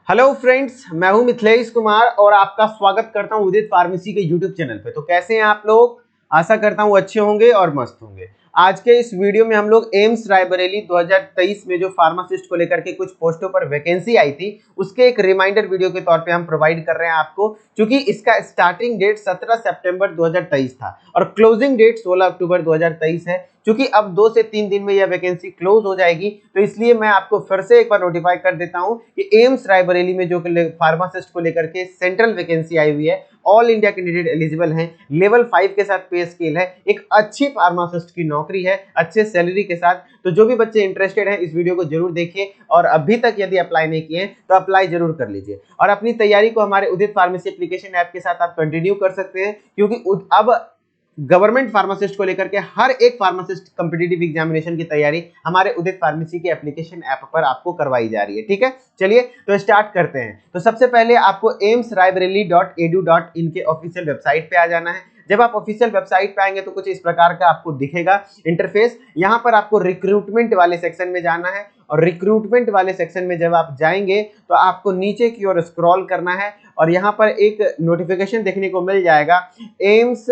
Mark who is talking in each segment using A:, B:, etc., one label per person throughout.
A: Hello friends, मैं हूं मिथिलेश कुमार और आपका स्वागत करता हूं उदित फार्मेसी के यूट्यूब चैनल पे। तो कैसे हैं आप लोग? आशा करता हूं अच्छे होंगे और मस्त होंगे। आज के इस वीडियो में हम लोग एम्स रायबरेली 2023 में जो फार्मासिस्ट को लेकर के कुछ पोस्टों पर वैकेंसी आई थी उसके एक रिमाइंडर वीडियो के तौर पे हम प्रोवाइड कर रहे हैं आपको, क्योंकि इसका स्टार्टिंग डेट 17 सितंबर 2023 था और क्लोजिंग डेट 16 अक्टूबर 2023 है। क्योंकि अब 2 से 3 दिन में यह वैकेंसी क्लोज हो जाएगी, तो इसलिए मैं आपको फिर से एक बार नोटिफाई कर देता हूं कि एम्स रायबरेली में जो फार्मासिस्ट को लेकर के सेंट्रल वैकेंसी आई हुई है, ऑल इंडिया कैंडिडेट एलिजिबल हैं, लेवल 5 के साथ पे स्केल है, एक अच्छी फार्मासिस्ट की नौकरी है अच्छे सैलरी के साथ। तो जो भी बच्चे इंटरेस्टेड हैं इस वीडियो को जरूर देखिए और अभी तक यदि अप्लाई नहीं किए तो अप्लाई जरूर कर लीजिए और अपनी तैयारी को हमारे उदित फार्मेसी एप्लीकेशन ऐप के साथ आप कंटिन्यू कर सकते हैं, क्योंकि अब गवर्नमेंट फार्मासिस्ट को लेकर के हर एक फार्मासिस्ट कॉम्पिटिटिव एग्जामिनेशन की तैयारी हमारे उदित फार्मेसी के एप्लीकेशन ऐप पर आपको करवाई जा रही है। ठीक है, चलिए तो स्टार्ट करते हैं। तो सबसे पहले आपको amsraebareli.edu.in के ऑफिशियल वेबसाइट पे आ जाना है। जब आप ऑफिशियल वेबसाइट पे आएंगे तो कुछ इस प्रकार का आपको दिखेगा इंटरफेस। यहाँ पर आपको रिक्रूटमेंट वाले सेक्शन में जाना है और रिक्रूटमेंट वाले सेक्शन में जब आप जाएंगे तो आपको नीचे की ओर स्क्रॉल करना है और यहाँ पर एक नोटिफिकेशन देखने को मिल जाएगा एम्स,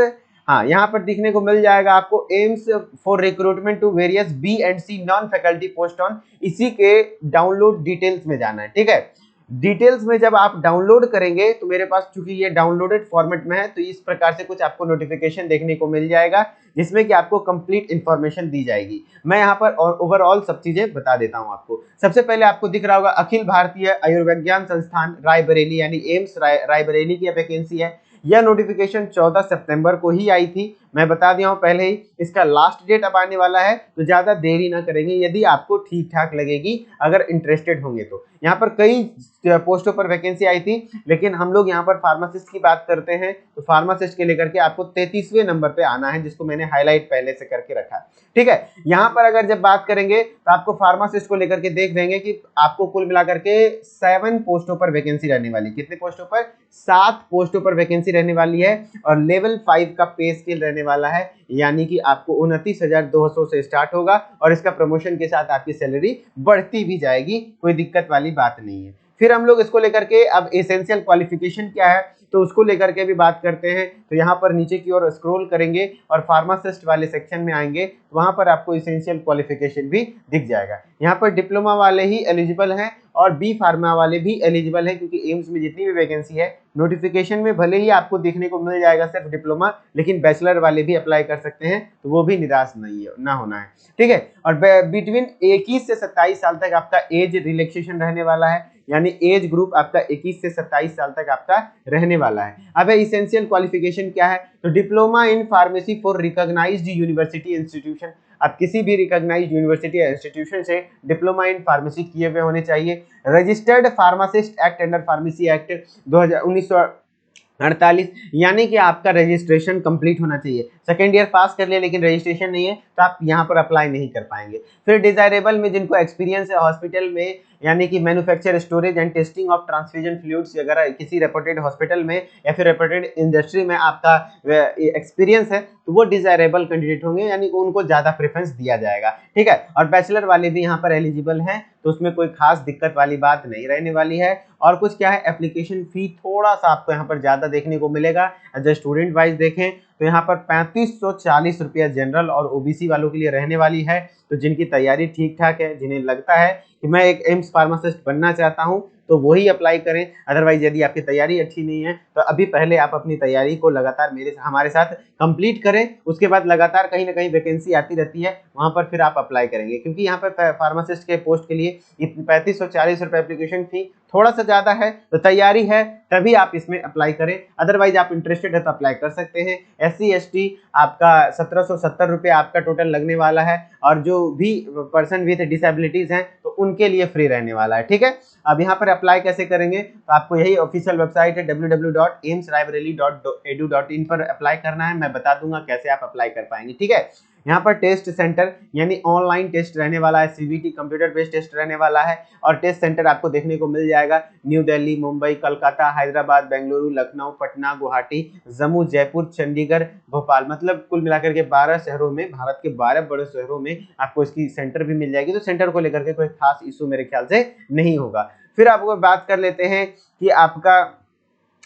A: यहाँ पर दिखने को मिल जाएगा आपको AIIMS for recruitment to various B and C non faculty post on. इसी के डाउनलोड डिटेल्स में जाना है। ठीक है, डिटेल्स में जब आप डाउनलोड करेंगे तो मेरे पास चूंकि ये डाउनलोडेड फॉर्मेट में है तो इस प्रकार से कुछ आपको नोटिफिकेशन देखने को मिल जाएगा जिसमें कि आपको कंप्लीट इंफॉर्मेशन दी जाएगी। मैं यहाँ पर ओवरऑल सब चीजें बता देता हूँ आपको। सबसे पहले आपको दिख रहा होगा अखिल भारतीय आयुर्विज्ञान संस्थान रायबरेली यानी एम्स रायबरेली की वैकेंसी है। यह नोटिफिकेशन 14 सितंबर को ही आई थी, मैं बता दिया हूं पहले ही। इसका लास्ट डेट अब आने वाला है तो ज्यादा देरी ना करेंगे यदि आपको ठीक ठाक लगेगी, अगर इंटरेस्टेड होंगे तो। यहाँ पर कई पोस्टों पर वैकेंसी आई थी, लेकिन हम लोग यहाँ पर फार्मासिस्ट की बात करते हैं तो फार्मासिस्ट के लेकर के आपको 33वें नंबर पे आना है, जिसको मैंने हाईलाइट पहले से करके रखा है। ठीक है, यहाँ पर अगर जब बात करेंगे तो आपको फार्मासिस्ट को लेकर के देख देंगे कि आपको कुल मिलाकर के 7 पोस्टों पर वैकेंसी रहने वाली। कितने पोस्टों पर? 7 पोस्टों पर वैकेंसी रहने वाली है और लेवल 5 का पे स्केल रहने वाला है, यानी कि आपको 29,200 से स्टार्ट होगा और इसका प्रमोशन के साथ आपकी सैलरी बढ़ती भी जाएगी, कोई दिक्कत वाली बात नहीं है। फिर हम लोग इसको लेकर के अब एसेंशियल क्वालिफिकेशन क्या है तो उसको लेकर के भी बात करते हैं। तो यहाँ पर नीचे की ओर स्क्रॉल करेंगे और फार्मासिस्ट वाले सेक्शन में आएंगे तो वहां पर आपको एसेंशियल क्वालिफिकेशन भी दिख जाएगा। यहाँ पर डिप्लोमा वाले ही एलिजिबल हैं और बी फार्मा वाले भी एलिजिबल हैं, क्योंकि एम्स में जितनी भी वैकेंसी है नोटिफिकेशन में भले ही आपको देखने को मिल जाएगा सिर्फ डिप्लोमा, लेकिन बैचलर वाले भी अप्लाई कर सकते हैं, तो वो भी निराश नहीं ना होना है। ठीक है, और बिटवीन 21 से 27 साल तक आपका एज रिलैक्सेशन रहने वाला है, यानी एज ग्रुप आपका 21 से 27 साल तक आपका रहने वाला है। अब इसेंशियल क्वालिफिकेशन क्या है तो diploma in pharmacy for recognised university institution. आप किसी भी रिकॉग्नाइज्ड यूनिवर्सिटी या इंस्टीट्यूशन से डिप्लोमा इन फार्मेसी किए हुए होने चाहिए। Registered pharmacist act under pharmacy act 1948, यानी कि आपका रजिस्ट्रेशन कंप्लीट होना चाहिए। सेकेंड ईयर पास कर लिया लेकिन रजिस्ट्रेशन नहीं है तो आप यहाँ पर अप्लाई नहीं कर पाएंगे। फिर डिजायरेबल में जिनको एक्सपीरियंस है हॉस्पिटल में, यानी कि manufacture storage and testing of transfusion fluids, अगर किसी रेपुटेड हॉस्पिटल में या फिर रेपुटेड इंडस्ट्री में आपका एक्सपीरियंस है तो वो डिजायरेबल कैंडिडेट होंगे, यानी कि उनको ज्यादा प्रेफरेंस दिया जाएगा। ठीक है, और बैचलर वाले भी यहाँ पर एलिजिबल हैं तो उसमें कोई खास दिक्कत वाली बात नहीं रहने वाली है। और कुछ क्या है, एप्लीकेशन फी थोड़ा सा आपको यहाँ पर ज्यादा देखने को मिलेगा। एज स्टूडेंट वाइज देखें तो यहाँ पर 3540 रुपया जनरल और ओबीसी वालों के लिए रहने वाली है। तो जिनकी तैयारी ठीक ठाक है, जिन्हें लगता है कि मैं एक एम्स फार्मासिस्ट बनना चाहता हूं, तो वही अप्लाई करें। अदरवाइज यदि आपकी तैयारी अच्छी नहीं है तो अभी पहले आप अपनी तैयारी को लगातार हमारे साथ कंप्लीट करें, उसके बाद लगातार कहीं ना कहीं वैकेंसी आती रहती है, वहां पर फिर आप अप्लाई करेंगे। क्योंकि यहाँ पर फार्मासिस्ट के पोस्ट के लिए 3540 रुपये एप्लीकेशन फी थोड़ा सा ज्यादा है, तो तैयारी है तभी आप इसमें अप्लाई करें। अदरवाइज आप इंटरेस्टेड है तो अप्लाई कर सकते हैं। SC ST आपका 1770 रुपये आपका टोटल लगने वाला है और जो भी पर्सन विथ डिसेबिलिटीज हैं तो उनके लिए फ्री रहने वाला है। ठीक है, अब यहाँ पर अप्लाई कैसे करेंगे तो आपको यही ऑफिशियल वेबसाइट है www.amsraebareli.edu.in पर अप्लाई करना है। मैं बता दूंगा कैसे आप अप्लाई कर पाएंगे। ठीक है, यहाँ पर टेस्ट सेंटर यानी ऑनलाइन टेस्ट रहने वाला है, CBT कंप्यूटर बेस्ड टेस्ट रहने वाला है और टेस्ट सेंटर आपको देखने को मिल जाएगा न्यू दिल्ली, मुंबई, कोलकाता, हैदराबाद, बेंगलुरु, लखनऊ, पटना, गुवाहाटी, जम्मू, जयपुर, चंडीगढ़, भोपाल, मतलब कुल मिलाकर के 12 शहरों में, भारत के 12 बड़े शहरों में आपको इसकी सेंटर भी मिल जाएगी। तो सेंटर को लेकर के कोई खास इशू मेरे ख्याल से नहीं होगा। फिर आपको बात कर लेते हैं कि आपका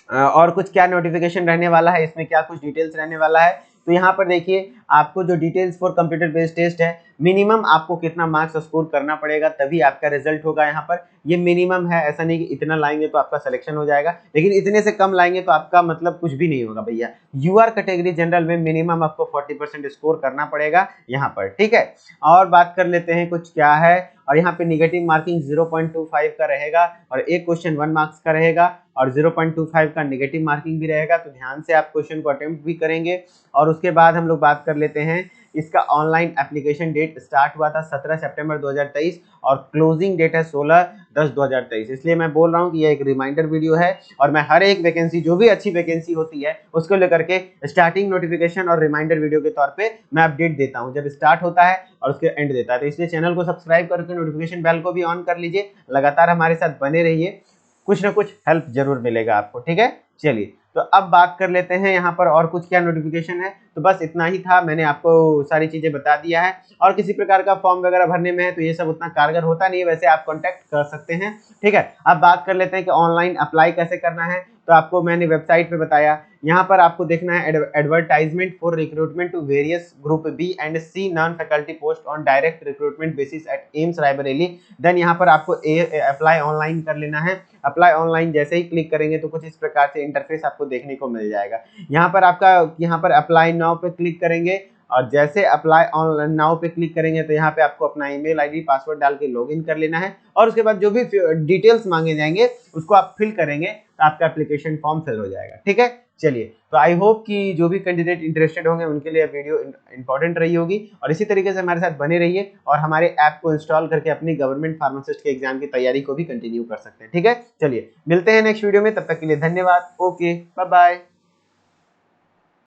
A: और कुछ क्या नोटिफिकेशन रहने वाला है, इसमें क्या कुछ डिटेल्स रहने वाला है। तो यहाँ पर देखिए आपको जो details for computer based test है, मिनिमम आपको कितना मार्क्स स्कोर करना पड़ेगा तभी आपका रिजल्ट होगा। यहाँ पर ये मिनिमम है, ऐसा नहीं कि इतना लाएंगे तो आपका सिलेक्शन हो जाएगा, लेकिन इतने से कम लाएंगे तो आपका मतलब कुछ भी नहीं होगा भैया। यूआर कैटेगरी जनरल में मिनिमम आपको 40% स्कोर करना पड़ेगा यहाँ पर, ठीक है। और बात कर लेते हैं कुछ क्या है, और यहाँ पे निगेटिव मार्किंग 0.25 का रहेगा और एक क्वेश्चन 1 मार्क्स का रहेगा और 0.25 का नेगेटिव मार्किंग भी रहेगा। तो ध्यान से आप क्वेश्चन को अटेम्प्ट भी करेंगे। और उसके बाद हम लोग बात कर लेते हैं, इसका ऑनलाइन एप्लीकेशन डेट स्टार्ट हुआ था 17 सितंबर 2023 और क्लोजिंग डेट है 16/10/2023। इसलिए मैं बोल रहा हूँ कि यह एक रिमाइंडर वीडियो है और मैं हर एक वैकेंसी, जो भी अच्छी वैकेंसी होती है उसको लेकर के स्टार्टिंग नोटिफिकेशन और रिमाइंडर वीडियो के तौर पे मैं अपडेट देता हूँ, जब स्टार्ट होता है और उसके एंड देता है। तो इसलिए चैनल को सब्सक्राइब करके नोटिफिकेशन बेल को भी ऑन कर लीजिए, लगातार हमारे साथ बने रहिए, कुछ ना कुछ हेल्प जरूर मिलेगा आपको, ठीक है। चलिए तो अब बात कर लेते हैं यहाँ पर और कुछ क्या नोटिफिकेशन है। तो बस इतना ही था, मैंने आपको सारी चीजें बता दिया है। और किसी प्रकार का फॉर्म वगैरह भरने में है तो ये सब उतना कारगर होता नहीं है, वैसे आप कांटेक्ट कर सकते हैं, ठीक है। अब बात कर लेते हैं कि ऑनलाइन अप्लाई कैसे करना है। तो आपको मैंने वेबसाइट पे बताया, यहाँ पर आपको देखना है advertisement for recruitment to various group B and C non faculty post on direct recruitment basis at AIIMS Raebareli. Then यहाँ पर आपको अप्लाई ऑनलाइन कर लेना है। अप्लाई ऑनलाइन जैसे ही क्लिक करेंगे तो कुछ इस प्रकार से इंटरफेस आपको देखने को मिल जाएगा। यहाँ पर आपका अप्लाई नाउ पे क्लिक करेंगे और जैसे अप्लाई ऑनलाइन नाउ पे क्लिक करेंगे तो यहाँ पे आपको अपना ईमेल आईडी पासवर्ड डाल के लॉगिन कर लेना है और उसके बाद जो भी डिटेल्स मांगे जाएंगे उसको आप फिल करेंगे तो आपका एप्लीकेशन फॉर्म फिल हो जाएगा, ठीक है। चलिए तो आई होप कि जो भी कैंडिडेट इंटरेस्टेड होंगे उनके लिए वीडियो इंपॉर्टेंट रही होगी और इसी तरीके से हमारे साथ बने रहिए और हमारे ऐप को इंस्टॉल करके अपनी गवर्नमेंट फार्मासिस्ट के एग्जाम की तैयारी को भी कंटिन्यू कर सकते हैं, ठीक है। चलिए मिलते हैं नेक्स्ट वीडियो में, तब तक के लिए धन्यवाद। Okay bye bye.